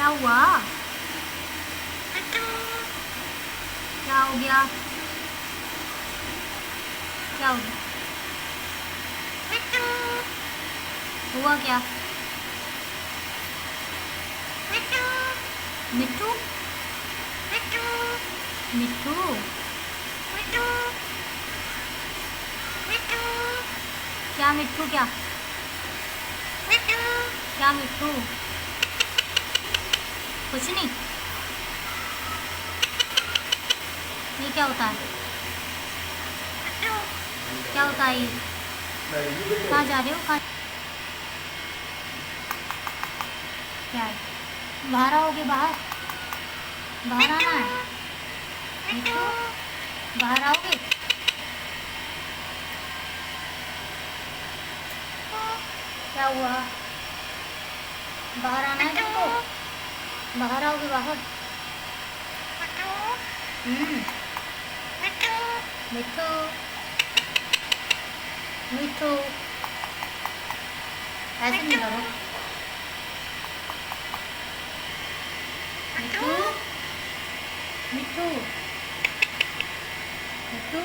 क्या हुआ? क्या हो गया? क्या हो गया? हुआ क्या? मिट्टू? मिट्टू? क्या मिट्टू? क्या क्या मिट्टू? कुछ नहीं। ये क्या होता है? क्या होता है ये? कहाँ जा रहे हो? कहाँ? क्या है? बाहर आओगे? बाहर बाहर आना है। मिट्टू बाहर आओगे? क्या हुआ? बाहर आना है तुमको? बाहर आओगे? बाहर। मिट्टू मिट्टू ऐसे नहीं करो। मिट्टू मिट्टू मिट्टू